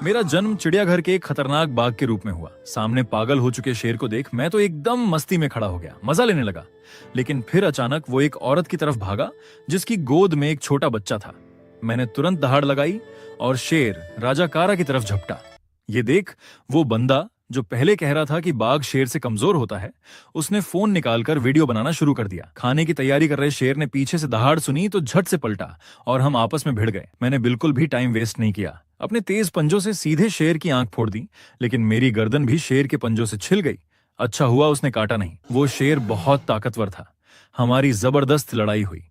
मेरा जन्म चिड़ियाघर के एक खतरनाक बाघ के रूप में हुआ। सामने पागल हो चुके शेर को देख मैं तो एकदम मस्ती में खड़ा हो गया, मजा लेने लगा। लेकिन फिर अचानक वो एक औरत की तरफ भागा जिसकी गोद में एक छोटा बच्चा था। मैंने तुरंत दहाड़ लगाई और शेर राजा कारा की तरफ झपटा। ये देख वो बंदा जो पहले कह रहा था कि बाघ शेर से कमजोर होता है, उसने फोन निकालकर वीडियो बनाना शुरू कर दिया। खाने की तैयारी कर रहे शेर ने पीछे से दहाड़ सुनी तो झट से पलटा और हम आपस में भिड़ गए। मैंने बिल्कुल भी टाइम वेस्ट नहीं किया, अपने तेज पंजों से सीधे शेर की आंख फोड़ दी, लेकिन मेरी गर्दन भी शेर के पंजों से छिल गई। अच्छा हुआ उसने काटा नहीं। वो शेर बहुत ताकतवर था। हमारी जबरदस्त लड़ाई हुई।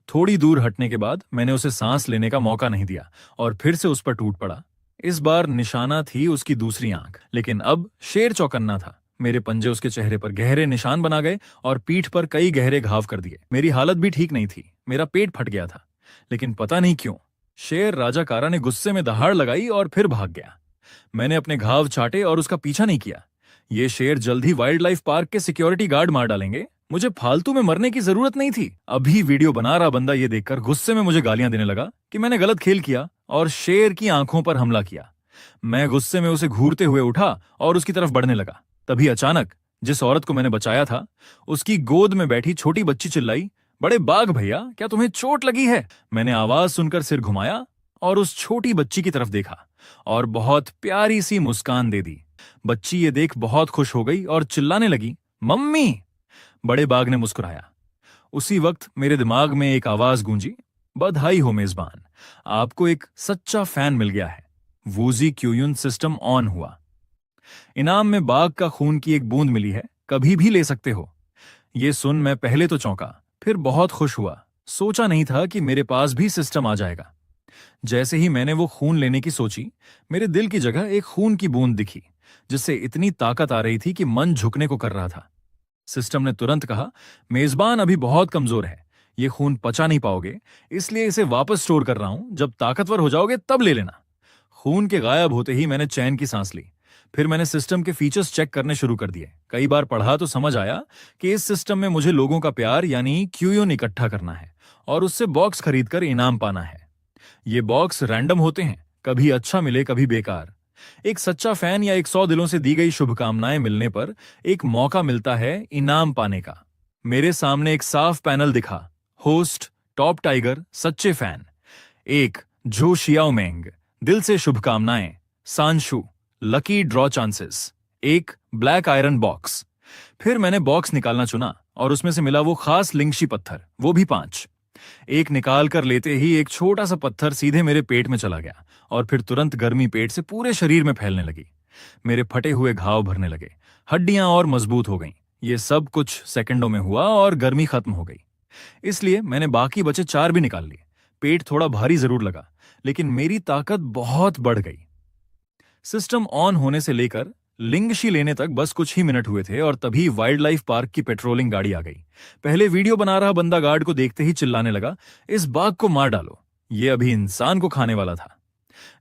थोड़ी दूर हटने के बाद मैंने उसे सांस लेने का मौका नहीं दिया और फिर से उस पर टूट पड़ा। इस बार निशाना थी उसकी दूसरी आंख, लेकिन अब शेर चौकन्ना था। मेरे पंजे उसके चेहरे पर गहरे निशान बना गए और पीठ पर कई गहरे घाव कर दिए। मेरी हालत भी ठीक नहीं थी, मेरा पेट फट गया था। लेकिन पता नहीं क्यों शेर राजा कारा ने गुस्से में दहाड़ लगाई और फिर भाग गया। मैंने अपने घाव चाटे और उसका पीछा नहीं किया। ये शेर जल्द ही वाइल्ड लाइफ पार्क के सिक्योरिटी गार्ड मार डालेंगे। मुझे फालतू में मरने की जरूरत नहीं थी। अभी वीडियो बना रहा बंदा ये देखकर गुस्से में मुझे गालियां देने लगा कि मैंने गलत खेल किया और शेर की आंखों पर हमला किया। मैं गुस्से में उसे घूरते हुए उठा और उसकी तरफ बढ़ने लगा। तभी अचानक जिस औरत को मैंने बचाया था, उसकी गोद में बैठी छोटी बच्ची चिल्लाई, बड़े बाघ भैया, क्या तुम्हें चोट लगी है? मैंने आवाज सुनकर सिर घुमाया और उस छोटी बच्ची की तरफ देखा और बहुत प्यारी सी मुस्कान दे दी। बच्ची ये देख बहुत खुश हो गई और चिल्लाने लगी, मम्मी। बड़े बाघ ने मुस्कुराया। उसी वक्त मेरे दिमाग में एक आवाज गूंजी, बधाई हो मेजबान, आपको एक सच्चा फैन मिल गया है। वूजी क्यूयुन सिस्टम ऑन हुआ। इनाम में बाघ का खून की एक बूंद मिली है, कभी भी ले सकते हो। ये सुन मैं पहले तो चौंका, फिर बहुत खुश हुआ। सोचा नहीं था कि मेरे पास भी सिस्टम आ जाएगा। जैसे ही मैंने वो खून लेने की सोची, मेरे दिल की जगह एक खून की बूंद दिखी जिससे इतनी ताकत आ रही थी कि मन झुकने को कर रहा था। सिस्टम ने तुरंत कहा, मेजबान अभी बहुत कमजोर है, ये खून पचा नहीं पाओगे, इसलिए इसे वापस स्टोर कर रहा हूं, जब ताकतवर हो जाओगे तब ले लेना। खून के गायब होते ही मैंने चैन की सांस ली। फिर मैंने सिस्टम के फीचर्स चेक करने शुरू कर दिए। कई बार पढ़ा तो समझ आया कि इस सिस्टम में मुझे लोगों का प्यार यानी क्यूयून इकट्ठा करना है और उससे बॉक्स खरीदकर इनाम पाना है। ये बॉक्स रैंडम होते हैं, कभी अच्छा मिले कभी बेकार। एक सच्चा फैन या 100 दिलों से दी गई शुभकामनाएं मिलने पर एक मौका मिलता है इनाम पाने का। मेरे सामने एक साफ पैनल दिखा, होस्ट, टॉप टाइगर, सच्चे फैन। एक जो शियाओमेंग, दिल से शुभकामनाएं, सांशु, लकी ड्रॉ चांसेस। एक ब्लैक आयरन बॉक्स। फिर मैंने बॉक्स निकालना चुना और उसमें से मिला वो खास लिंगशी पत्थर, वो भी 5। एक निकाल कर लेते ही एक छोटा सा पत्थर सीधे मेरे पेट में चला गया और फिर तुरंत गर्मी पेट से पूरे शरीर में फैलने लगी। मेरे फटे हुए घाव भरने लगे, हड्डियां और मजबूत हो गईं। ये सब कुछ सेकंडों में हुआ और गर्मी खत्म हो गई। इसलिए मैंने बाकी बचे 4 भी निकाल लिए। पेट थोड़ा भारी जरूर लगा, लेकिन मेरी ताकत बहुत बढ़ गई। सिस्टम ऑन होने से लेकर लिंगशी लेने तक बस कुछ ही मिनट हुए थे और तभी वाइल्ड लाइफ पार्क की पेट्रोलिंग गाड़ी आ गई। पहले वीडियो बना रहा बंदा गार्ड को देखते ही चिल्लाने लगा, इस बाघ को मार डालो, ये अभी इंसान को खाने वाला था।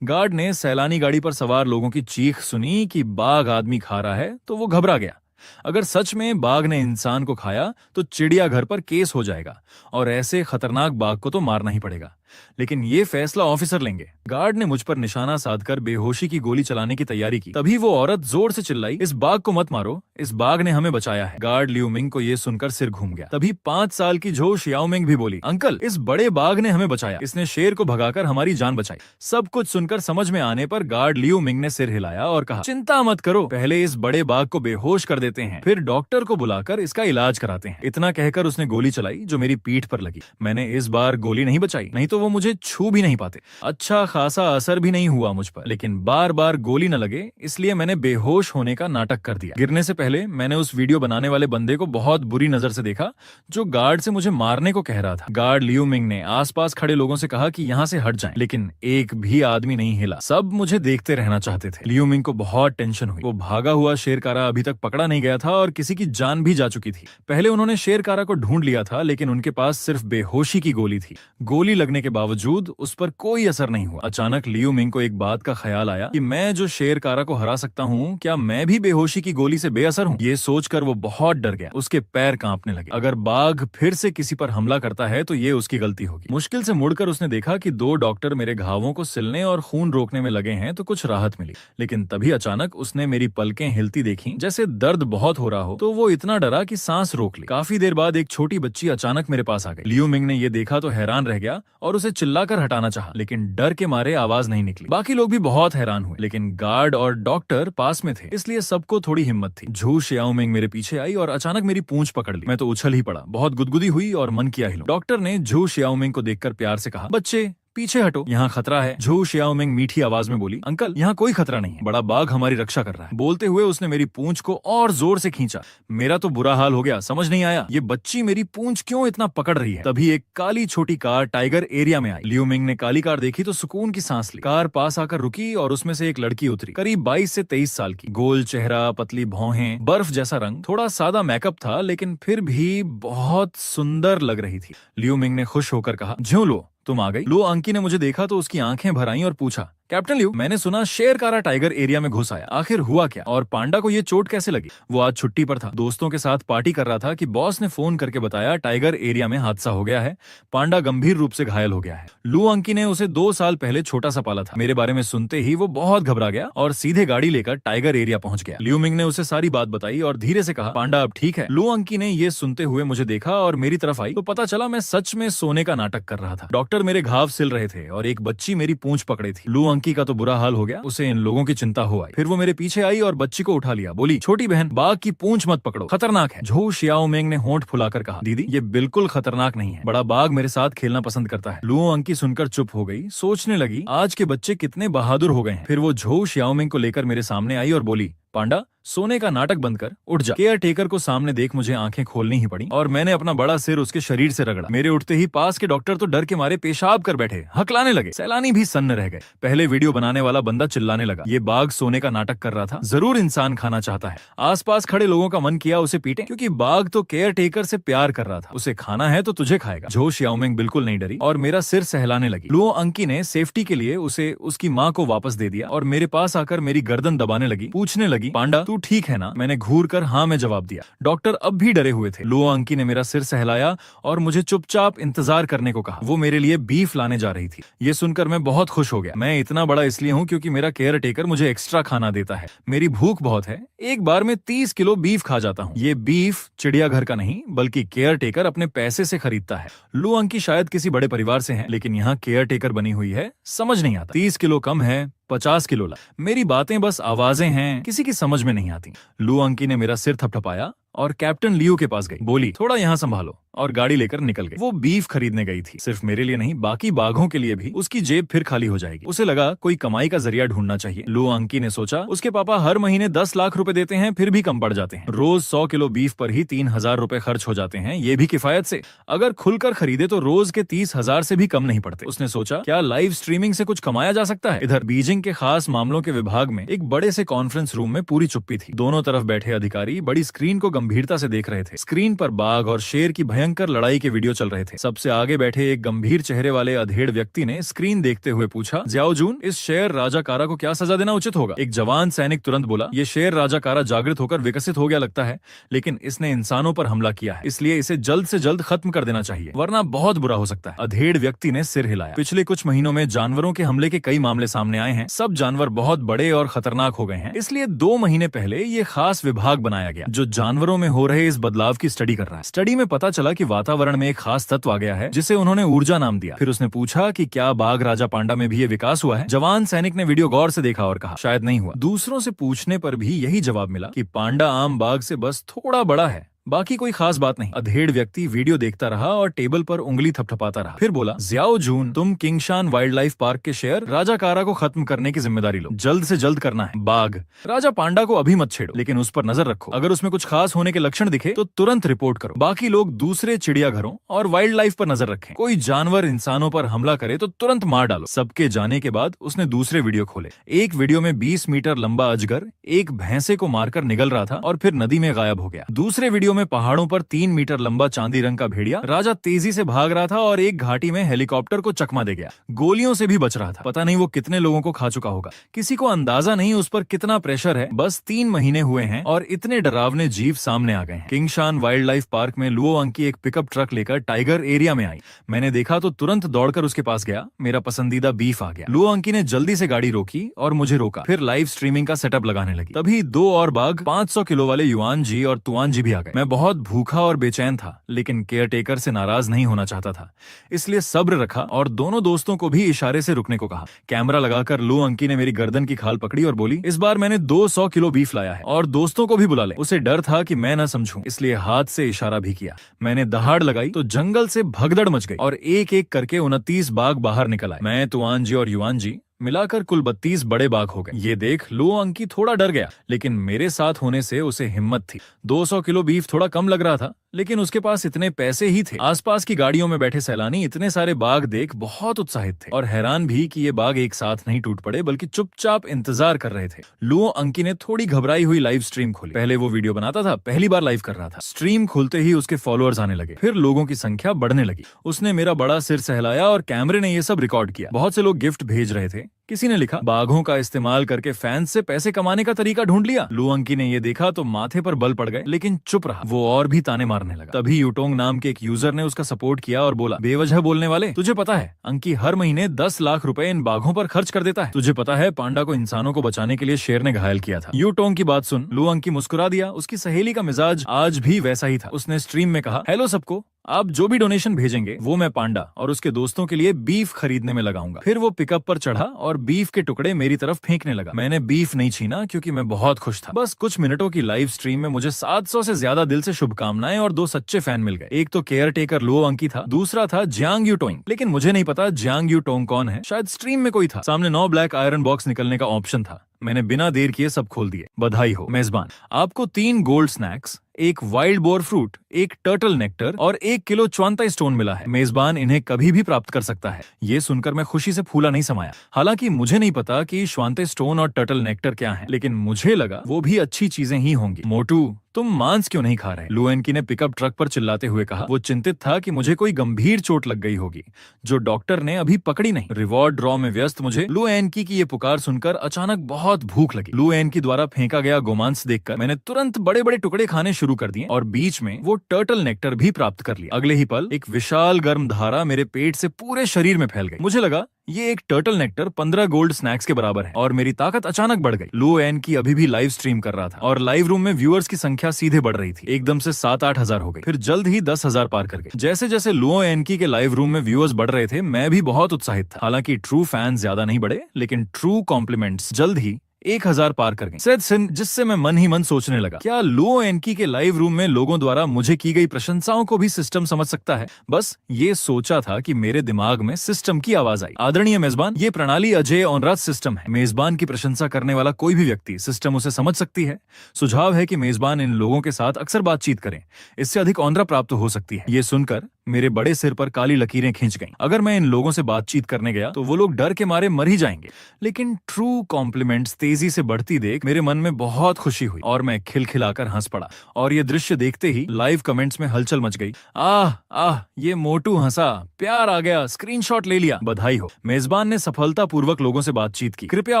गार्ड ने सैलानी गाड़ी पर सवार लोगों की चीख सुनी कि बाघ आदमी खा रहा है तो वो घबरा गया। अगर सच में बाघ ने इंसान को खाया तो चिड़ियाघर पर केस हो जाएगा और ऐसे खतरनाक बाघ को तो मारना ही पड़ेगा। लेकिन ये फैसला ऑफिसर लेंगे। गार्ड ने मुझ पर निशाना साधकर बेहोशी की गोली चलाने की तैयारी की। तभी वो औरत जोर से चिल्लाई, इस बाघ को मत मारो, इस बाघ ने हमें बचाया है। गार्ड लियूमिंग को ये सुनकर सिर घूम गया। तभी 5 साल की झो शियाओमिंग भी बोली, अंकल, इस बड़े बाघ ने हमें बचाया, इसने शेर को भगाकर हमारी जान बचाई। सब कुछ सुनकर समझ में आने पर गार्ड लियूमिंग ने सिर हिलाया और कहा, चिंता मत करो, पहले इस बड़े बाघ को बेहोश कर देते हैं, फिर डॉक्टर को बुलाकर इसका इलाज कराते हैं। इतना कहकर उसने गोली चलाई जो मेरी पीठ पर लगी। मैंने इस बार गोली नहीं बचाई, नहीं तो वो मुझे छू भी नहीं पाते। अच्छा खासा असर भी नहीं हुआ मुझ पर, लेकिन बार बार गोली न लगे इसलिए मैंने बेहोश होने का नाटक कर दिया। गिरने से पहले मैंने उस वीडियो बनाने वाले बंदे को बहुत बुरी नजर से देखा जो गार्ड से मुझे मारने को कह रहा था। गार्ड लियूमिंग ने आसपास खड़े लोगों से कहा कि यहाँ से हट जाएं, लेकिन एक भी आदमी नहीं हिला। सब मुझे देखते रहना चाहते थे। लियूमिंग को बहुत टेंशन हुई। वो भागा हुआ शेरकारा अभी तक पकड़ा नहीं गया था और किसी की जान भी जा चुकी थी। पहले उन्होंने शेरकारा को ढूंढ लिया था, लेकिन उनके पास सिर्फ बेहोशी की गोली थी। गोली लगने के के बावजूद उस पर कोई असर नहीं हुआ। अचानक लियू मिंग को एक बात का ख्याल आया कि मैं जो शेर कारा को हरा सकता हूँ, क्या मैं भी बेहोशी की गोली से बेअसर हूँ? ये सोचकर वो बहुत डर गया। उसके पैर कांपने लगे। अगर बाघ फिर से किसी पर हमला करता है तो ये उसकी गलती होगी। मुश्किल से मुड़कर उसने देखा कि 2 डॉक्टर मेरे घावों को सिलने और खून रोकने में लगे हैं, तो कुछ राहत मिली। लेकिन तभी अचानक उसने मेरी पलकें हिलती देखी, जैसे दर्द बहुत हो रहा हो। तो वो इतना डरा कि सांस रोक ली। काफी देर बाद एक छोटी बच्ची अचानक मेरे पास आ गई। लियू मिंग ने ये देखा तो हैरान रह गया और उसे चिल्लाकर हटाना चाहा, लेकिन डर के मारे आवाज नहीं निकली। बाकी लोग भी बहुत हैरान हुए, लेकिन गार्ड और डॉक्टर पास में थे, इसलिए सबको थोड़ी हिम्मत थी। झू शियाओमिंग मेरे पीछे आई और अचानक मेरी पूंछ पकड़ ली। मैं तो उछल ही पड़ा, बहुत गुदगुदी हुई और मन किया हिलो। डॉक्टर ने झू शियाओमिंग को देखकर प्यार से कहा, बच्चे पीछे हटो, यहाँ खतरा है। झू शियाओमिंग मीठी आवाज में बोली, अंकल यहाँ कोई खतरा नहीं है, बड़ा बाघ हमारी रक्षा कर रहा है। बोलते हुए उसने मेरी पूंछ को और जोर से खींचा। मेरा तो बुरा हाल हो गया, समझ नहीं आया ये बच्ची मेरी पूंछ क्यों इतना पकड़ रही है। तभी एक काली छोटी कार टाइगर एरिया में आई। लियू मिंग ने काली कार देखी तो सुकून की सांस ली। कार पास आकर रुकी और उसमें से एक लड़की उतरी, करीब 22 से 23 साल की। गोल चेहरा, पतली भौहें, बर्फ जैसा रंग, थोड़ा सादा मेकअप था, लेकिन फिर भी बहुत सुंदर लग रही थी। लियू मिंग ने खुश होकर कहा, ज्यों लो तुम आ गई। लो अंकी ने मुझे देखा तो उसकी आंखें भर आईं और पूछा, कैप्टन लियू, मैंने सुना शेरकारा टाइगर एरिया में घुस आया, आखिर हुआ क्या? और पांडा को ये चोट कैसे लगी? वो आज छुट्टी पर था, दोस्तों के साथ पार्टी कर रहा था कि बॉस ने फोन करके बताया टाइगर एरिया में हादसा हो गया है, पांडा गंभीर रूप से घायल हो गया है। लू अंकी ने उसे 2 साल पहले छोटा सा पाला था। मेरे बारे में सुनते ही वो बहुत घबरा गया और सीधे गाड़ी लेकर टाइगर एरिया पहुंच गया। लियू मिंग ने उसे सारी बात बताई और धीरे से कहा, पांडा अब ठीक है। लू अंकी ने ये सुनते हुए मुझे देखा और मेरी तरफ आई तो पता चला मैं सच में सोने का नाटक कर रहा था। डॉक्टर मेरे घाव सिल रहे थे और एक बच्ची मेरी पूंछ पकड़े थी। लू अंकी का तो बुरा हाल हो गया, उसे इन लोगों की चिंता हो आई। फिर वो मेरे पीछे आई और बच्ची को उठा लिया, बोली, छोटी बहन बाघ की पूंछ मत पकड़ो, खतरनाक है। झू शियाओमिंग ने होंठ फुलाकर कहा, दीदी ये बिल्कुल खतरनाक नहीं है, बड़ा बाघ मेरे साथ खेलना पसंद करता है। लू अंकी सुनकर चुप हो गई, सोचने लगी आज के बच्चे कितने बहादुर हो गए हैं। फिर वो झू शियाओमिंग को लेकर मेरे सामने आई और बोली, पांडा सोने का नाटक बंद कर, उठ जा। केयर टेकर को सामने देख मुझे आंखें खोलनी ही पड़ी और मैंने अपना बड़ा सिर उसके शरीर से रगड़ा। मेरे उठते ही पास के डॉक्टर तो डर के मारे पेशाब कर बैठे, हकलाने लगे। सैलानी भी सन्न रह गए। पहले वीडियो बनाने वाला बंदा चिल्लाने लगा, ये बाघ सोने का नाटक कर रहा था, जरूर इंसान खाना चाहता है। आसपास खड़े लोगों का मन किया उसे पीटे, क्योंकि बाघ तो केयर टेकर से प्यार कर रहा था, उसे खाना है तो तुझे खाएगा। झू शियाओमिंग बिल्कुल नहीं डरी और मेरा सिर सहलाने लगी। लुओ अंकी ने सेफ्टी के लिए उसे उसकी माँ को वापस दे दिया और मेरे पास आकर मेरी गर्दन दबाने लगी, पूछने लगी, पांडा तू ठीक है ना? मैंने घूर कर हाँ में जवाब दिया। डॉक्टर अब भी डरे हुए थे। लुओ अंकी ने मेरा सिर सहलाया और मुझे चुपचाप इंतजार करने को कहा। वो मेरे लिए बीफ लाने जा रही थी। ये सुनकर मैं बहुत खुश हो गया। मैं इतना बड़ा इसलिए हूँ क्योंकि मेरा केयर टेकर मुझे एक्स्ट्रा खाना देता है। मेरी भूख बहुत है, एक बार में 30 किलो बीफ खा जाता हूँ। ये बीफ चिड़ियाघर का नहीं बल्कि केयर टेकर अपने पैसे से खरीदता है। लुओ अंकी शायद किसी बड़े परिवार से है, लेकिन यहाँ केयर टेकर बनी हुई है, समझ नहीं आता। 30 किलो कम है, 50 किलो ला। मेरी बातें बस आवाजें हैं, किसी की समझ में नहीं आती। लू अंकी ने मेरा सिर थपथपाया और कैप्टन लियू के पास गई, बोली, थोड़ा यहाँ संभालो, और गाड़ी लेकर निकल गई। वो बीफ खरीदने गई थी, सिर्फ मेरे लिए नहीं बाकी बाघों के लिए भी। उसकी जेब फिर खाली हो जाएगी। उसे लगा कोई कमाई का जरिया ढूंढना चाहिए। लू अंकी ने सोचा उसके पापा हर महीने 10 लाख रुपए देते हैं, फिर भी कम पड़ जाते हैं। रोज 100 किलो बीफ पर ही 3000 रुपए खर्च हो जाते हैं, ये भी किफायत से। अगर खुलकर खरीदे तो रोज के 30,000 से भी कम नहीं पड़ते। उसने सोचा क्या लाइव स्ट्रीमिंग से कुछ कमाया जा सकता है। इधर बीजिंग के खास मामलों के विभाग में एक बड़े से कॉन्फ्रेंस रूम में पूरी चुप्पी थी। दोनों तरफ बैठे अधिकारी बड़ी स्क्रीन को गंभीरता से देख रहे थे। स्क्रीन पर बाघ और शेर की भयंकर लड़ाई के वीडियो चल रहे थे। सबसे आगे बैठे एक गंभीर चेहरे वाले अधेड़ व्यक्ति ने स्क्रीन देखते हुए पूछा, ज्याओ जून, इस शेर राजा कारा को क्या सजा देना उचित होगा? एक जवान सैनिक तुरंत बोला, ये शेर राजा कारा जागृत होकर विकसित हो गया लगता है, लेकिन इसने इंसानों पर हमला किया है, इसलिए इसे जल्द से जल्द खत्म कर देना चाहिए, वरना बहुत बुरा हो सकता है। अधेड़ व्यक्ति ने सिर हिलाया। पिछले कुछ महीनों में जानवरों के हमले के कई मामले सामने आए हैं। सब जानवर बहुत बड़े और खतरनाक हो गए हैं, इसलिए 2 महीने पहले ये खास विभाग बनाया गया जो जानवरों में हो रहे इस बदलाव की स्टडी कर रहा है। स्टडी में पता चला कि वातावरण में एक खास तत्व आ गया है जिसे उन्होंने ऊर्जा नाम दिया। फिर उसने पूछा कि क्या बाघ राजा पांडा में भी ये विकास हुआ है? जवान सैनिक ने वीडियो गौर से देखा और कहा, शायद नहीं हुआ। दूसरों से पूछने पर भी यही जवाब मिला कि पांडा आम बाघ से बस थोड़ा बड़ा है, बाकी कोई खास बात नहीं। अधेड़ व्यक्ति वीडियो देखता रहा और टेबल पर उंगली थपथपाता रहा। फिर बोला, ज्याओ जून, तुम किंगशान वाइल्ड लाइफ पार्क के शेर राजा कारा को खत्म करने की जिम्मेदारी लो। जल्द से जल्द करना है। बाघ राजा पांडा को अभी मत छेड़ो, लेकिन उस पर नजर रखो। अगर उसमें कुछ खास होने के लक्षण दिखे तो तुरंत रिपोर्ट करो। बाकी लोग दूसरे चिड़ियाघरों और वाइल्ड लाइफ पर नजर रखें। कोई जानवर इंसानों पर हमला करे तो तुरंत मार डालो। सबके जाने के बाद उसने दूसरे वीडियो खोले। एक वीडियो में 20 मीटर लंबा अजगर एक भैंसे को मारकर निगल रहा था और फिर नदी में गायब हो गया। दूसरे वीडियो में पहाड़ों पर 3 मीटर लंबा चांदी रंग का भेड़िया राजा तेजी से भाग रहा था और एक घाटी में हेलीकॉप्टर को चकमा दे गया। गोलियों से भी बच रहा था। पता नहीं वो कितने लोगों को खा चुका होगा। किसी को अंदाजा नहीं उस पर कितना प्रेशर है। बस 3 महीने हुए हैं और इतने डरावने जीव सामने आ गए हैं। किंगशान वाइल्ड लाइफ पार्क में लुओ अंकी एक पिकअप ट्रक लेकर टाइगर एरिया में आई। मैंने देखा तो तुरंत दौड़कर उसके पास गया। मेरा पसंदीदा बीफ आ गया। लुओ अंकी ने जल्दी से गाड़ी रोकी और मुझे रोका। फिर लाइव स्ट्रीमिंग का सेटअप लगाने लगी। तभी 2 और बाघ 500 किलो वाले युआन जी और तुआन जी भी आ गए। मैं बहुत भूखा और बेचैन था, लेकिन केयरटेकर से नाराज नहीं होना चाहता था, इसलिए सब्र रखा और दोनों दोस्तों को भी इशारे से रुकने को कहा। कैमरा लगाकर लुओ अंकी ने मेरी गर्दन की खाल पकड़ी और बोली, इस बार मैंने 200 किलो बीफ लाया है और दोस्तों को भी बुला ले। उसे डर था कि मैं न समझूं, इसलिए हाथ से इशारा भी किया। मैंने दहाड़ लगाई तो जंगल से भगदड़ मच गई और एक एक करके 29 बाघ बाहर निकल आए। मैं, तुआन जी और युआन जी मिलाकर कुल 32 बड़े बाघ हो गए। ये देख लुओ अंकी थोड़ा डर गया, लेकिन मेरे साथ होने से उसे हिम्मत थी। 200 किलो बीफ थोड़ा कम लग रहा था, लेकिन उसके पास इतने पैसे ही थे। आसपास की गाड़ियों में बैठे सैलानी इतने सारे बाघ देख बहुत उत्साहित थे और हैरान भी कि ये बाघ एक साथ नहीं टूट पड़े, बल्कि चुपचाप इंतजार कर रहे थे। लुओ अंकी ने थोड़ी घबराई हुई लाइव स्ट्रीम खोली। पहले वो वीडियो बनाता था, पहली बार लाइव कर रहा था। स्ट्रीम खुलते ही उसके फॉलोअर्स आने लगे, फिर लोगों की संख्या बढ़ने लगी। उसने मेरा बड़ा सिर सहलाया और कैमरे ने ये सब रिकॉर्ड किया। बहुत से लोग गिफ्ट भेज रहे थे। किसी ने लिखा, बाघों का इस्तेमाल करके फैंस से पैसे कमाने का तरीका ढूंढ लिया। लुओ अंकी ने ये देखा तो माथे पर बल पड़ गए, लेकिन चुप रहा। वो और भी ताने मारने लगा। तभी यूटोंग नाम के एक यूजर ने उसका सपोर्ट किया और बोला, बेवजह बोलने वाले, तुझे पता है अंकी हर महीने 10 लाख रुपए इन बाघों पर खर्च कर देता है। तुझे पता है पांडा को इंसानों को बचाने के लिए शेर ने घायल किया था। यूटोंग की बात सुन लुओ अंकी मुस्कुरा दिया। उसकी सहेली का मिजाज आज भी वैसा ही था। उसने स्ट्रीम में कहा, हेलो सबको, आप जो भी डोनेशन भेजेंगे वो मैं पांडा और उसके दोस्तों के लिए बीफ खरीदने में लगाऊंगा। फिर वो पिकअप पर चढ़ा और बीफ के टुकड़े मेरी तरफ फेंकने लगा। मैंने बीफ नहीं छीना क्योंकि मैं बहुत खुश था। बस कुछ मिनटों की लाइव स्ट्रीम में मुझे 700 से ज्यादा दिल से शुभकामनाएं और 2 सच्चे फैन मिल गए। एक तो केयरटेकर लुओ अंकी था, दूसरा था जियांग यूटोंग। लेकिन मुझे नहीं पता जियांग यूटोंग कौन है। शायद स्ट्रीम में कोई था। सामने 9 ब्लैक आयरन बॉक्स निकलने का ऑप्शन था। मैंने बिना देर किए सब खोल दिए। बधाई हो मेजबान, आपको 3 गोल्ड स्नैक्स, एक वाइल्ड बोर फ्रूट, एक टर्टल नेक्टर और 1 किलो च्वांताई स्टोन मिला है। मेजबान इन्हें कभी भी प्राप्त कर सकता है। ये सुनकर मैं खुशी से फूला नहीं समाया। हालांकि मुझे नहीं पता कि श्वांते स्टोन और टर्टल नेक्टर क्या है, लेकिन मुझे लगा वो भी अच्छी चीजें ही होंगी। मोटू, तुम मांस क्यों नहीं खा रहे? लुओ अंकी ने पिकअप ट्रक पर चिल्लाते हुए कहा। वो चिंतित था कि मुझे कोई गंभीर चोट लग गई होगी, जो डॉक्टर ने अभी पकड़ी नहीं। रिवॉर्ड ड्रॉ में व्यस्त मुझे लुओ अंकी की ये पुकार सुनकर अचानक बहुत भूख लगी। लुओ अंकी द्वारा फेंका गया गोमांस देखकर मैंने तुरंत बड़े बड़े टुकड़े खाने शुरू कर दिए और बीच में वो टर्टल नेक्टर भी प्राप्त कर लिया। अगले ही पल एक विशाल गर्म धारा मेरे पेट से पूरे शरीर में फैल गई। मुझे लगा ये एक टर्टल नेक्टर 15 गोल्ड स्नैक्स के बराबर है और मेरी ताकत अचानक बढ़ गई। लुओ अंकी अभी भी लाइव स्ट्रीम कर रहा था और लाइव रूम में व्यूअर्स की संख्या सीधे बढ़ रही थी। एकदम से 7-8 हजार हो गई, फिर जल्द ही 10,000 पार कर गए। जैसे जैसे लुओ अंकी के लाइव रूम में व्यूअर्स बढ़ रहे थे, मैं भी बहुत उत्साहित था। हालांकि ट्रू फैंस ज्यादा नहीं बढ़े, लेकिन ट्रू कॉम्प्लीमेंट्स जल्द ही 1000 पार कर गई। सैद सिन, जिससे मैं मन ही मन सोचने लगा, क्या लुओ अंकी के लाइव रूम में लोगों द्वारा मुझे की गई प्रशंसाओं को भी सिस्टम समझ सकता है? बस ये सोचा था कि मेरे दिमाग में सिस्टम की आवाज आई, आदरणीय मेजबान, ये प्रणाली अजय ऑनराज सिस्टम है। मेजबान की प्रशंसा करने वाला कोई भी व्यक्ति सिस्टम उसे समझ सकती है। सुझाव है कि मेजबान इन लोगों के साथ अक्सर बातचीत करें, इससे अधिक ऑनरा प्राप्त हो सकती है। ये सुनकर मेरे बड़े सिर पर काली लकीरें खींच गईं। अगर मैं इन लोगों से बातचीत करने गया तो वो लोग डर के मारे मर ही जाएंगे। लेकिन ट्रू कॉम्प्लीमेंट्स तेजी से बढ़ती देख मेरे मन में बहुत खुशी हुई और मैं खिलखिलाकर हंस पड़ा। और ये दृश्य देखते ही लाइव कमेंट्स में हलचल मच गई। आह आह, ये मोटू हंसा, प्यार आ गया, स्क्रीनशॉट ले लिया, बधाई हो। मेजबान ने सफलतापूर्वक लोगों से बातचीत की, कृपया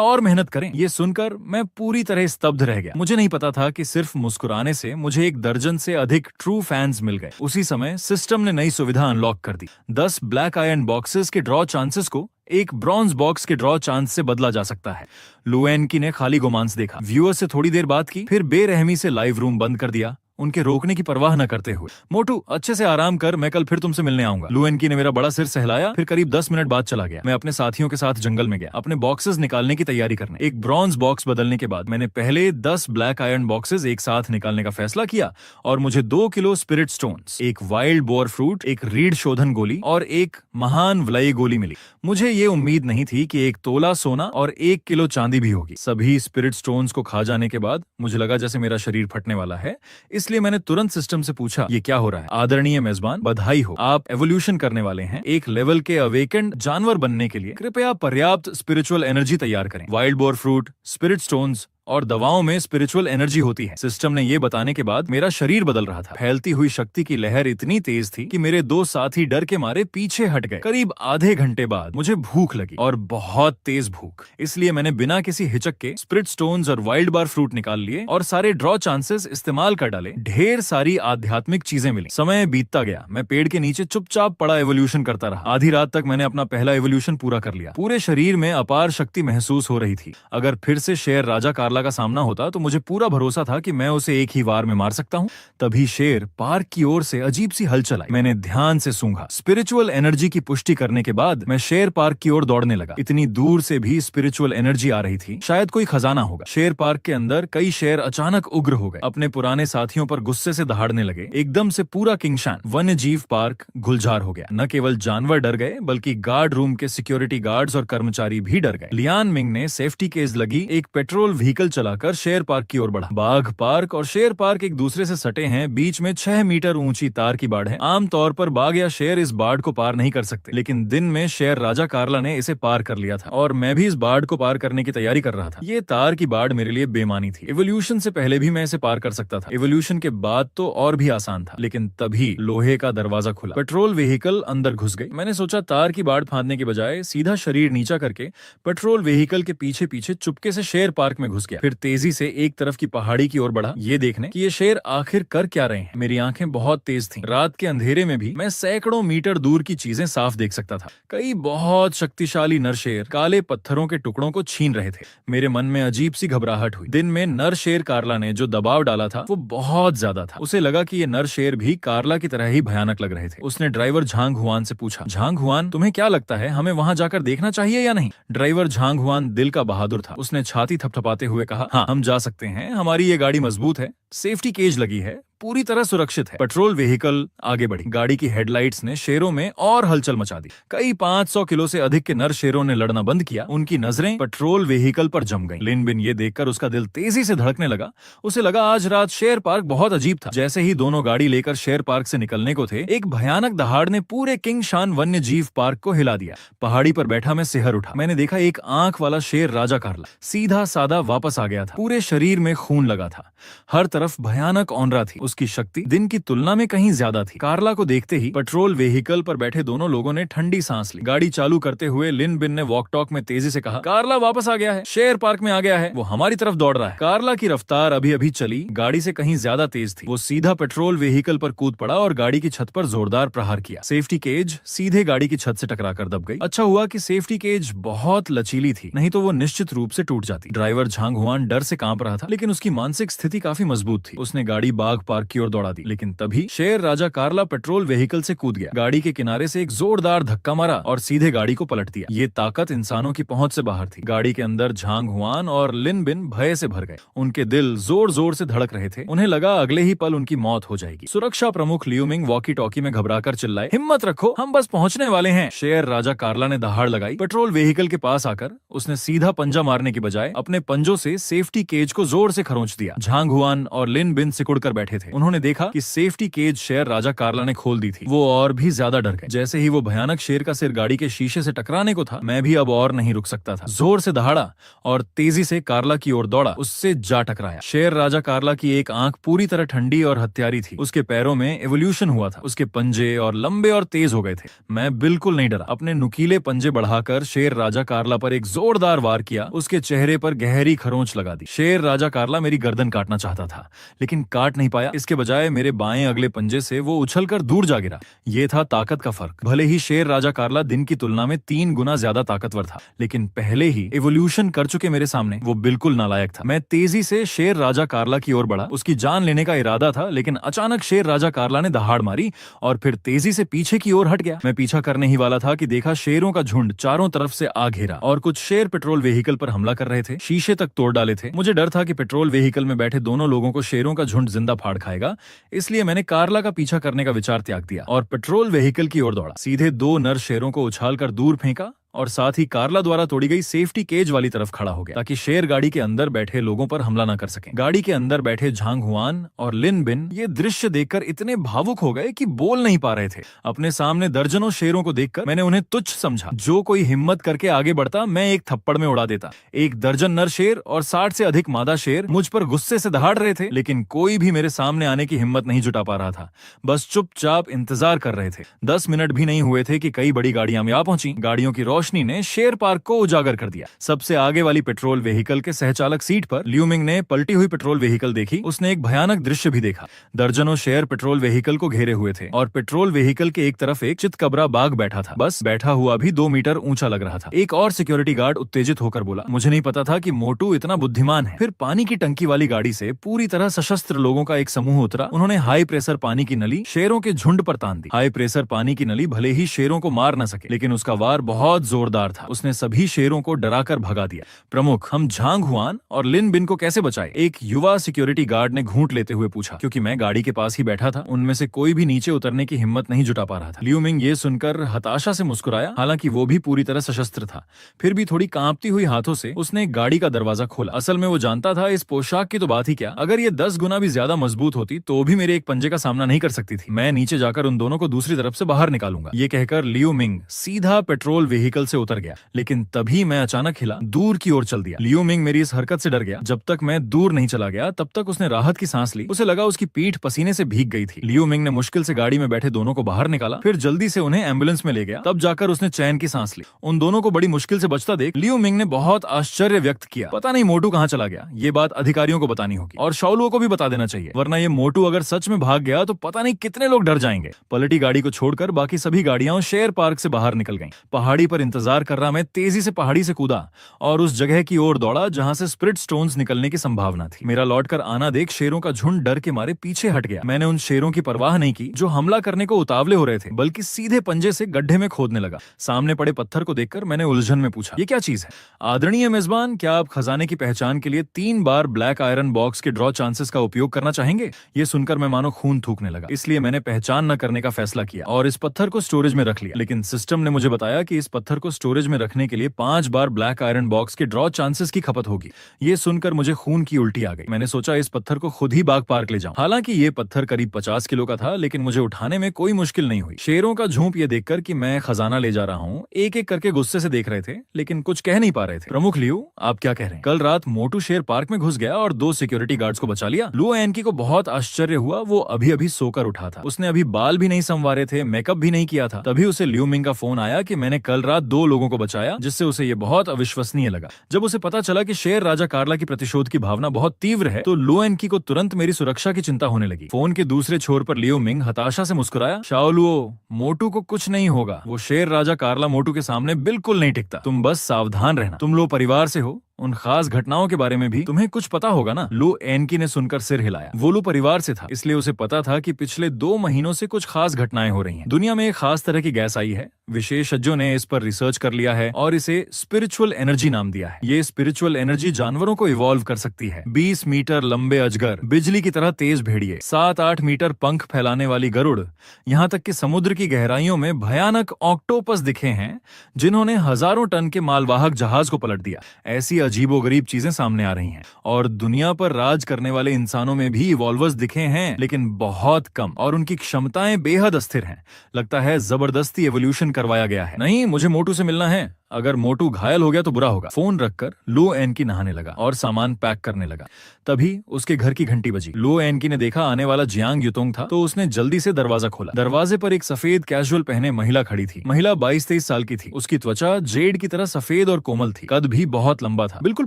और मेहनत करें। ये सुनकर मैं पूरी तरह स्तब्ध रह गया। मुझे नहीं पता था कि सिर्फ मुस्कुराने से मुझे 1 दर्जन से अधिक ट्रू फैंस मिल गए। उसी समय सिस्टम ने नई सुविधा अनलॉक कर दी। 10 ब्लैक आयरन बॉक्सेस के ड्रॉ चांसेस को एक ब्रॉन्ज बॉक्स के ड्रॉ चांस से बदला जा सकता है। लुओ अंकी ने खाली गोमांस देखा, व्यूअर से थोड़ी देर बात की, फिर बेरहमी से लाइव रूम बंद कर दिया, उनके रोकने की परवाह न करते हुए। मोटू, अच्छे से आराम कर, मैं कल फिर तुमसे मिलने आऊंगा। लुओ अंकी ने मेरा बड़ा सिर सहलाया, फिर करीब 10 मिनट बाद चला गया। मैं अपने साथियों के साथ जंगल में गया अपने बॉक्सेस निकालने की तैयारी करने। एक ब्रॉन्ज बॉक्स बदलने के बाद मैंने पहले 10 ब्लैक आयरन बॉक्सेस एक साथ निकालने का फैसला किया और मुझे 2 किलो स्पिरिट स्टोन्स, एक वाइल्ड बोर फ्रूट, एक रीढ़ शोधन गोली और एक महान वलय गोली मिली। मुझे ये उम्मीद नहीं थी कि 1 तोला सोना और 1 किलो चांदी भी होगी। सभी स्पिरिट स्टोन्स को खा जाने के बाद मुझे लगा जैसे मेरा शरीर फटने वाला है, इसलिए मैंने तुरंत सिस्टम से पूछा, ये क्या हो रहा है? आदरणीय मेजबान, बधाई हो, आप एवोल्यूशन करने वाले हैं। एक लेवल के अवेकेंड जानवर बनने के लिए कृपया पर्याप्त स्पिरिचुअल एनर्जी तैयार करें। Wild boar fruit, spirit stones और दवाओं में स्पिरिचुअल एनर्जी होती है। सिस्टम ने ये बताने के बाद मेरा शरीर बदल रहा था। फैलती हुई शक्ति की लहर इतनी तेज थी कि मेरे दो साथी डर के मारे पीछे हट गए। करीब आधे घंटे बाद मुझे भूख लगी, और बहुत तेज भूख। इसलिए मैंने बिना किसी हिचक के स्पिरिट स्टोन्स और वाइल्ड बार फ्रूट निकाल लिए और सारे ड्रॉ चांसेस इस्तेमाल कर डाले। ढेर सारी आध्यात्मिक चीजें मिली। समय बीतता गया, मैं पेड़ के नीचे चुपचाप पड़ा एवोल्यूशन करता रहा। आधी रात तक मैंने अपना पहला एवोल्यूशन पूरा कर लिया। पूरे शरीर में अपार शक्ति महसूस हो रही थी। अगर फिर से शेर राजा कार्ला का सामना होता तो मुझे पूरा भरोसा था कि मैं उसे एक ही वार में मार सकता हूँ। तभी शेर पार्क की ओर से अजीब सी हलचल आई। मैंने ध्यान से सूंघा। स्पिरिचुअल एनर्जी की पुष्टि करने के बाद मैं शेर पार्क की ओर दौड़ने लगा। इतनी दूर से भी स्पिरिचुअल एनर्जी आ रही थी, शायद कोई खजाना होगा। शेर पार्क के अंदर कई शेर अचानक उग्र हो गए, अपने पुराने साथियों पर गुस्से से दहाड़ने लगे। एकदम से पूरा किंगशान वन्य जीव पार्क गुलजार हो गया। न केवल जानवर डर गए, बल्कि गार्ड रूम के सिक्योरिटी गार्ड्स और कर्मचारी भी डर गए। लियान मिंग ने सेफ्टी केज लगी एक पेट्रोल व्हीकल चलाकर शेर पार्क की ओर बढ़ा। बाघ पार्क और शेर पार्क एक दूसरे से सटे हैं। बीच में 6 मीटर ऊंची तार की बाड़ है। आमतौर पर बाघ या शेर इस बाड़ को पार नहीं कर सकते, लेकिन दिन में शेर राजा कार्ला ने इसे पार कर लिया था और मैं भी इस बाड़ को पार करने की तैयारी कर रहा था। ये तार की बाड़ मेरे लिए बेमानी थी। एवोल्यूशन से पहले भी मैं इसे पार कर सकता था। एवोल्यूशन के बाद तो और भी आसान था, लेकिन तभी लोहे का दरवाजा खुला। पेट्रोल व्हीकल अंदर घुस गई। मैंने सोचा तार की बाड़ फांदने के बजाय सीधा शरीर नीचा करके पेट्रोल व्हीकल के पीछे पीछे चुपके से शेर पार्क में घुस गया। फिर तेजी से एक तरफ की पहाड़ी की ओर बढ़ा, ये देखने कि ये शेर आखिर कर क्या रहे हैं। मेरी आंखें बहुत तेज थीं। रात के अंधेरे में भी मैं सैकड़ों मीटर दूर की चीजें साफ देख सकता था। कई बहुत शक्तिशाली नर शेर काले पत्थरों के टुकड़ों को छीन रहे थे। मेरे मन में अजीब सी घबराहट हुई। दिन में नर शेर कार्ला ने जो दबाव डाला था वो बहुत ज्यादा था। उसे लगा कि ये नर शेर भी कार्ला की तरह ही भयानक लग रहे थे। उसने ड्राइवर झांग हुआन से पूछा, झांग हुआन, तुम्हें क्या लगता है हमें वहां जाकर देखना चाहिए या नहीं? ड्राइवर झांग हुआन दिल का बहादुर था। उसने छाती थपथपाते हुए कहा, हाँ, हम जा सकते हैं। हमारी ये गाड़ी मजबूत है, सेफ्टी केज लगी है, पूरी तरह सुरक्षित है। पेट्रोल व्हीकल आगे बढ़ी। गाड़ी की हेडलाइट्स ने शेरों में और हलचल मचा दी। कई 500 किलो से अधिक के नर शेरों ने लड़ना बंद किया। उनकी नजरें पेट्रोल व्हीकल पर जम गईं। लिन बिन ये देखकर उसका दिल तेजी से धड़कने लगा। उसे लगा आज रात शेर पार्क बहुत अजीब था। जैसे ही दोनों गाड़ी लेकर शेर पार्क से निकलने को थे, एक भयानक दहाड़ ने पूरे किंगशान वन्य जीव पार्क को हिला दिया। पहाड़ी पर बैठा मैं सिहर उठा। मैंने देखा एक आंख वाला शेर राजा कार्ला सीधा साधा वापस आ गया था। पूरे शरीर में खून लगा था, हर तरफ भयानक औंदरा थी। उसकी शक्ति दिन की तुलना में कहीं ज्यादा थी। कार्ला को देखते ही पेट्रोल व्हीकल पर बैठे दोनों लोगों ने ठंडी सांस ली। गाड़ी चालू करते हुए लिन बिन ने वॉक टॉक में तेजी से कहा, कार्ला वापस आ गया है, शेर पार्क में आ गया है, वो हमारी तरफ दौड़ रहा है। कार्ला की रफ्तार अभी अभी चली गाड़ी से कहीं ज्यादा तेज थी। वो सीधा पेट्रोल व्हीकल पर कूद पड़ा और गाड़ी की छत पर जोरदार प्रहार किया। सेफ्टी केज सीधे गाड़ी की छत से टकराकर दब गई। अच्छा हुआ कि सेफ्टी केज बहुत लचीली थी, नहीं तो वो निश्चित रूप से टूट जाती। ड्राइवर झांग हुआन डर से कांप रहा था, लेकिन उसकी मानसिक स्थिति काफी मजबूत थी। उसने गाड़ी बाघ पार्क की ओर दौड़ा दी, लेकिन तभी शेर राजा कार्ला पेट्रोल व्हीकल से कूद गया। गाड़ी के किनारे से एक जोरदार धक्का मारा और सीधे गाड़ी को पलट दिया। ये ताकत इंसानों की पहुंच से बाहर थी। गाड़ी के अंदर झांग हुआन और लिन बिन भय से भर गए। उनके दिल जोर जोर से धड़क रहे थे। उन्हें लगा अगले ही पल उनकी मौत हो जाएगी। सुरक्षा प्रमुख लियू मिंग वॉकी टॉकी में घबराकर चिल्लाए, हिम्मत रखो, हम बस पहुंचने वाले हैं। शेर राजा कार्ला ने दहाड़ लगाई। पेट्रोल व्हीकल के पास आकर उसने सीधा पंजा मारने की बजाय अपने पंजों से सेफ्टी केज को जोर से खरोंच दिया। झांग हुआन और लिन बिन सिकुड़ कर बैठे थे। उन्होंने देखा कि सेफ्टी केज शेर राजा कार्ला ने खोल दी थी। वो और भी ज्यादा डर गए। जैसे ही वो भयानक शेर का सिर गाड़ी के शीशे से टकराने को था, मैं भी अब और नहीं रुक सकता था। जोर से दहाड़ा और तेजी से कार्ला की ओर दौड़ा। उससे जा टकराया। शेर राजा कार्ला की एक आंख पूरी तरह ठंडी और हत्यारी थी। उसके पैरों में एवोल्यूशन हुआ था। उसके पंजे और लंबे और तेज हो गए थे। मैं बिल्कुल नहीं डरा। अपने नुकीले पंजे बढ़ाकर शेर राजा कार्ला पर एक जोरदार वार किया। उसके चेहरे पर गहरी खरोंच लगा दी। शेर राजा कार्ला मेरी गर्दन काटना चाहता था, लेकिन काट नहीं पाया। इसके बजाय मेरे बाएं अगले पंजे से वो उछलकर दूर जा गिरा। ये था ताकत का फर्क। भले ही शेर राजा कार्ला दिन की तुलना में 3 गुना ज्यादा ताकतवर था, लेकिन पहले ही एवोल्यूशन कर चुके मेरे सामने वो बिल्कुल नालायक था। मैं तेजी से शेर राजा कार्ला की ओर बढ़ा। उसकी जान लेने का इरादा था, लेकिन अचानक शेर राजा कार्ला ने दहाड़ मारी और फिर तेजी से पीछे की ओर हट गया। मैं पीछा करने ही वाला था कि देखा शेरों का झुंड चारों तरफ से आ घेरा और कुछ शेर पेट्रोल व्हीकल पर हमला कर रहे थे। शीशे तक तोड़ डाले थे। मुझे डर था कि पेट्रोल व्हीकल में बैठे दोनों लोगों को शेरों का झुंड जिंदा फाड़ खाएगा, इसलिए मैंने कार्ला का पीछा करने का विचार त्याग दिया और पेट्रोल व्हीकल की ओर दौड़ा। सीधे 2 नर शेरों को उछालकर दूर फेंका और साथ ही कार्ला द्वारा तोड़ी गई सेफ्टी केज वाली तरफ खड़ा हो गया ताकि शेर गाड़ी के अंदर बैठे लोगों पर हमला न कर सके। गाड़ी के अंदर बैठे झांग हुआन और लिन बिन ये दृश्य देखकर इतने भावुक हो गए कि बोल नहीं पा रहे थे। अपने सामने दर्जनों शेरों को देखकर मैंने उन्हें तुच्छ समझा। जो कोई हिम्मत करके आगे बढ़ता मैं एक थप्पड़ में उड़ा देता। एक दर्जन नर शेर और 60 से अधिक मादा शेर मुझ पर गुस्से से दहाड़ रहे थे, लेकिन कोई भी मेरे सामने आने की हिम्मत नहीं जुटा पा रहा था। बस चुपचाप इंतजार कर रहे थे। 10 मिनट भी नहीं हुए थे कि कई बड़ी गाड़ियां में आ पहुंची। गाड़ियों की रोशनी ने शेर पार्क को उजागर कर दिया। सबसे आगे वाली पेट्रोल व्हीकल के सहचालक सीट पर लियू मिंग ने पलटी हुई पेट्रोल व्हीकल देखी। उसने एक भयानक दृश्य भी देखा। दर्जनों शेर पेट्रोल व्हीकल को घेरे हुए थे और पेट्रोल व्हीकल के एक तरफ एक चितकबरा बाघ बैठा था। बस बैठा हुआ भी 2 मीटर ऊंचा लग रहा था। एक और सिक्योरिटी गार्ड उत्तेजित होकर बोला, मुझे नहीं पता था कि मोटू इतना बुद्धिमान है। फिर पानी की टंकी वाली गाड़ी से पूरी तरह सशस्त्र लोगों का एक समूह उतरा। उन्होंने हाई प्रेशर पानी की नली शेरों के झुंड पर तान दी। हाई प्रेशर पानी की नली भले ही शेरों को मार न सके, लेकिन उसका वार बहुत जोरदार था। उसने सभी शेरों को डराकर भगा दिया। प्रमुख, हम झांग हुआन और लिन बिन को कैसे बचाए? एक युवा सिक्योरिटी गार्ड ने घूंट लेते हुए पूछा। क्योंकि मैं गाड़ी के पास ही बैठा था, उनमें से कोई भी नीचे उतरने की हिम्मत नहीं जुटा पा रहा था। लियू मिंग ये सुनकर हताशा से मुस्कुराया। हालांकि वो भी पूरी तरह सशस्त्र था, फिर भी थोड़ी कांपती हुई हाथों से उसने गाड़ी का दरवाजा खोला। असल में वो जानता था इस पोशाक की तो बात ही क्या, अगर ये 10 गुना भी ज्यादा मजबूत होती तो भी मेरे एक पंजे का सामना नहीं कर सकती थी। मैं नीचे जाकर उन दोनों को दूसरी तरफ से बाहर निकालूंगा। ये कहकर लियू मिंग सीधा पेट्रोल व्हीकल से उतर गया। लेकिन तभी मैं अचानक हिला, दूर की ओर चल दिया। लियू मिंग मेरी इस हरकत से डर गया। जब तक मैं दूर नहीं चला गया तब तक उसने राहत की सांस ली। उसे लगा उसकी पीठ पसीने से भीग गई थी। लियू मिंग ने मुश्किल से गाड़ी में बैठे दोनों को बाहर निकाला, फिर जल्दी से उन्हें एम्बुलेंस में ले गया। तब जाकर उसने चैन की सांस ली। उन दोनों को बड़ी मुश्किल से बचता देख लियू मिंग ने बहुत आश्चर्य व्यक्त किया। पता नहीं मोटू कहाँ चला गया। ये बात अधिकारियों को बतानी होगी और शाओलुओ को भी बता देना चाहिए, वरना ये मोटू अगर सच में भाग गया तो पता नहीं कितने लोग डर जाएंगे। पलटी गाड़ी को छोड़कर बाकी सभी गाड़ियां शेर पार्क से बाहर निकल गईं। पहाड़ी पर इंतजार कर रहा मैं तेजी से पहाड़ी से कूदा और उस जगह की ओर दौड़ा जहां से स्प्रिट स्टोन्स निकलने की संभावना थी। मेरा लौटकर आना देख शेरों का झुंड डर के मारे पीछे हट गया। मैंने उन शेरों की परवाह नहीं की जो हमला करने को उतावले हो रहे थे, बल्कि सीधे पंजे से गड्ढे में खोदने लगा। सामने पड़े पत्थर को देखकर मैंने उलझन में पूछा, ये क्या चीज है? आदरणीय मेजबान, क्या आप खजाने की पहचान के लिए 3 बार ब्लैक आयरन बॉक्स के ड्रॉ चांसेस का उपयोग करना चाहेंगे? ये सुनकर मैं मानो खून थूकने लगा। इसलिए मैंने पहचान न करने का फैसला किया और इस पत्थर को स्टोरेज में रख लिया। लेकिन सिस्टम ने मुझे बताया कि इस पत्थर को स्टोरेज में रखने के लिए 5 बार ब्लैक आयरन बॉक्स के ड्रॉ चांसेस की खपत होगी। ये सुनकर मुझे खून की उल्टी आ गई। मैंने सोचा इस पत्थर को खुद ही बाग पार्क ले जाऊं। हालांकि ये पत्थर करीब 50 किलो का था, लेकिन मुझे उठाने में कोई मुश्किल नहीं हुई। शेरों का झुंड ये देखकर कि मैं खजाना ले जा रहा हूँ एक एक करके गुस्से से देख रहे थे, लेकिन कुछ कह नहीं पा रहे थे। प्रमुख लियू, आप क्या कह रहे हैं? कल रात मोटू शेर पार्क में घुस गया और 2 सिक्योरिटी गार्ड्स को बचा लिया। लुओ एनकी को बहुत आश्चर्य हुआ। वो अभी अभी सोकर उठा था। उसने अभी बाल भी नहीं संवारे थे, मेकअप भी नहीं किया था। तभी उसे लियू मिंग का फोन आया कि मैंने कल रात 2 लोगों को बचाया, जिससे उसे ये बहुत अविश्वसनीय लगा। जब उसे पता चला कि शेर राजा कार्ला की प्रतिशोध की भावना बहुत तीव्र है, तो लुओ एनकी को तुरंत मेरी सुरक्षा की चिंता होने लगी। फोन के दूसरे छोर पर लियू मिंग हताशा से मुस्कुराया। शाओलुओ, मोटू को कुछ नहीं होगा। वो शेर राजा कार्ला मोटू के सामने बिल्कुल नहीं टिकता। तुम बस सावधान रहना। तुम लोग परिवार से हो, उन खास घटनाओं के बारे में भी तुम्हें कुछ पता होगा ना? लू एनकी ने सुनकर सिर हिलाया। वो लू परिवार से था, इसलिए उसे पता था कि पिछले 2 महीनों से कुछ खास घटनाएं हो रही हैं। दुनिया में एक खास तरह की गैस आई है। विशेषज्ञों ने इस पर रिसर्च कर लिया है और इसे स्पिरिचुअल एनर्जी नाम दिया है। ये स्पिरिचुअल एनर्जी जानवरों को इवॉल्व कर सकती है। 20 मीटर लंबे अजगर, बिजली की तरह तेज भेड़िए, 7-8 मीटर पंख फैलाने वाली गरुड़, यहाँ तक कि समुद्र की गहराइयों में भयानक ऑक्टोपस दिखे हैं जिन्होंने हजारों टन के मालवाहक जहाज को पलट दिया। ऐसी अजीबोगरीब चीजें सामने आ रही हैं और दुनिया पर राज करने वाले इंसानों में भी इवॉल्वर्स दिखे हैं, लेकिन बहुत कम, और उनकी क्षमताएं बेहद अस्थिर हैं। लगता है जबरदस्ती एवोल्यूशन करवाया गया है। नहीं, मुझे मोटू से मिलना है। अगर मोटू घायल हो गया तो बुरा होगा। फोन रखकर लुओ एनकी नहाने लगा और सामान पैक करने लगा। तभी उसके घर की घंटी बजी। लुओ एनकी ने देखा आने वाला जियांग युतोंग था, तो उसने जल्दी से दरवाजा खोला। दरवाजे पर एक सफेद कैजुअल पहने महिला खड़ी थी। महिला 22-23 साल की थी। उसकी त्वचा जेड की तरह सफेद और कोमल थी। कद भी बहुत लंबा था, बिल्कुल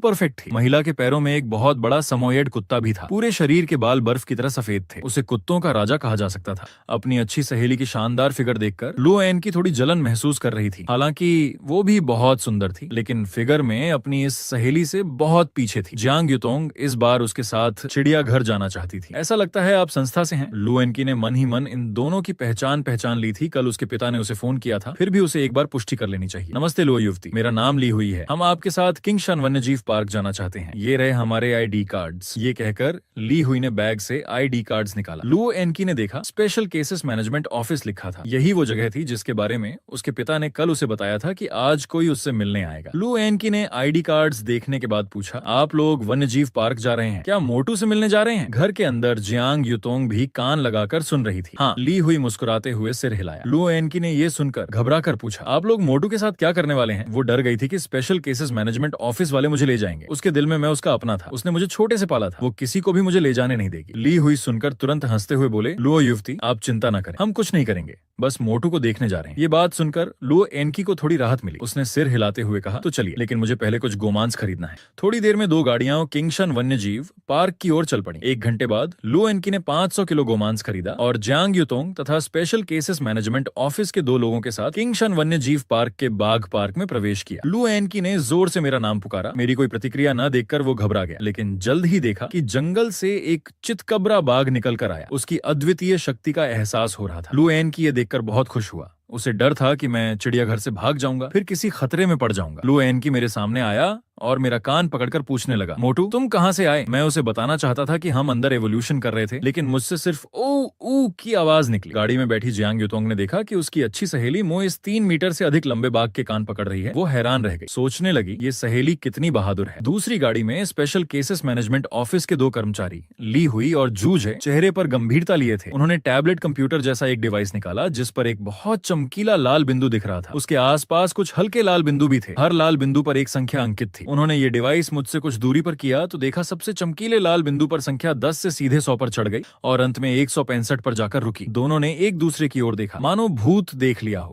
परफेक्ट थी। महिला के पैरों में एक बहुत बड़ा समोयेड कुत्ता भी था। पूरे शरीर के बाल बर्फ की तरह सफेद थे। उसे कुत्तों का राजा कहा जा सकता था। अपनी अच्छी सहेली की शानदार फिगर देखकर लुओ एनकी थोड़ी जलन महसूस कर रही थी। हालांकि वो भी बहुत सुंदर थी, लेकिन फिगर में अपनी इस सहेली से बहुत पीछे थी। जियांग युतोंग इस बार उसके साथ चिड़ियाघर जाना चाहती थी। ऐसा लगता है आप संस्था से हैं। लुओ एनकी ने मन ही मन इन दोनों की पहचान ली थी। कल उसके पिता ने उसे फोन किया था, फिर भी उसे एक बार पुष्टि कर लेनी चाहिए। नमस्ते लुओ युवती, मेरा नाम ली हुई है। हम आपके साथ किंगशान वन्यजीव पार्क जाना चाहते हैं। ये रहे हमारे ID कार्ड्स। ये कहकर ली हुई ने बैग से ID कार्ड्स निकाला। लुओ एनकी ने देखा स्पेशल केसेस मैनेजमेंट ऑफिस लिखा था। यही वो जगह थी जिसके बारे में उसके पिता ने कल उसे बताया था कि आज कोई कोई उससे मिलने आएगा। लू एनकी ने आईडी कार्ड्स देखने के बाद पूछा, आप लोग वन्यजीव पार्क जा रहे हैं क्या? मोटू से मिलने जा रहे हैं? घर के अंदर जियांग युतोंग भी कान लगाकर सुन रही थी। हाँ, ली हुई मुस्कुराते हुए सिर हिलाया। लू एनकी ने ये सुनकर घबरा कर पूछा, आप लोग मोटू के साथ क्या करने वाले हैं? वो डर गई थी कि स्पेशल केसेस मैनेजमेंट ऑफिस वाले मुझे ले जाएंगे। उसके दिल में मैं उसका अपना था, उसने मुझे छोटे से पाला था, वो किसी को भी मुझे ले जाने नहीं देगी। ली हुई सुनकर तुरंत हंसते हुए बोले, लो युवती, आप चिंता न करें, हम कुछ नहीं करेंगे, बस मोटू को देखने जा रहे हैं। ये बात सुनकर लू एनकी को थोड़ी राहत मिली। उसने सिर हिलाते हुए कहा, तो चलिए, लेकिन मुझे पहले कुछ गोमांस खरीदना है। थोड़ी देर में दो गाड़ियां किंगशन वन्यजीव पार्क की ओर चल पड़ी। 1 घंटे बाद लू एनकी ने 500 किलो गोमांस खरीदा और जियांग युतोंग तथा स्पेशल केसेस मैनेजमेंट ऑफिस के 2 लोगों के साथ किंगशन वन्यजीव पार्क के बाघ पार्क में प्रवेश किया। लू एनकी ने जोर से मेरा नाम पुकारा। मेरी कोई प्रतिक्रिया न देखकर वो घबरा गया, लेकिन जल्द ही देखा कि जंगल से एक चितकबरा बाघ निकल कर आया। उसकी अद्वितीय शक्ति का एहसास हो रहा था। लू एनकी ये देखकर बहुत खुश हुआ। उसे डर था कि मैं चिड़ियाघर से भाग जाऊंगा, फिर किसी खतरे में पड़ जाऊंगा। लू एनकी मेरे सामने आया और मेरा कान पकड़कर पूछने लगा, मोटू तुम कहां से आए? मैं उसे बताना चाहता था कि हम अंदर एवोल्यूशन कर रहे थे, लेकिन मुझसे सिर्फ ओ ऊ की आवाज निकली। गाड़ी में बैठी जियांग युतोंग ने देखा कि उसकी अच्छी सहेली मुझे इस 3 मीटर से अधिक लंबे बाघ के कान पकड़ रही है। वो हैरान रह गई, सोचने लगी ये सहेली कितनी बहादुर है। दूसरी गाड़ी में स्पेशल केसेस मैनेजमेंट ऑफिस के 2 कर्मचारी ली हुई और जूझे चेहरे पर गंभीरता लिए थे। उन्होंने टैबलेट कंप्यूटर जैसा एक डिवाइस निकाला जिस पर एक बहुत चमकीला लाल बिंदु दिख रहा था। उसके आसपास कुछ हल्के लाल बिंदु भी थे। हर लाल बिंदु पर एक संख्या अंकित थी। उन्होंने ये डिवाइस मुझसे कुछ दूरी पर किया तो देखा सबसे चमकीले लाल बिंदु पर संख्या 10 से सीधे 100 पर चढ़ गई और अंत में 165 पर जाकर रुकी। दोनों ने एक दूसरे की ओर देखा, मानो भूत देख लिया हो।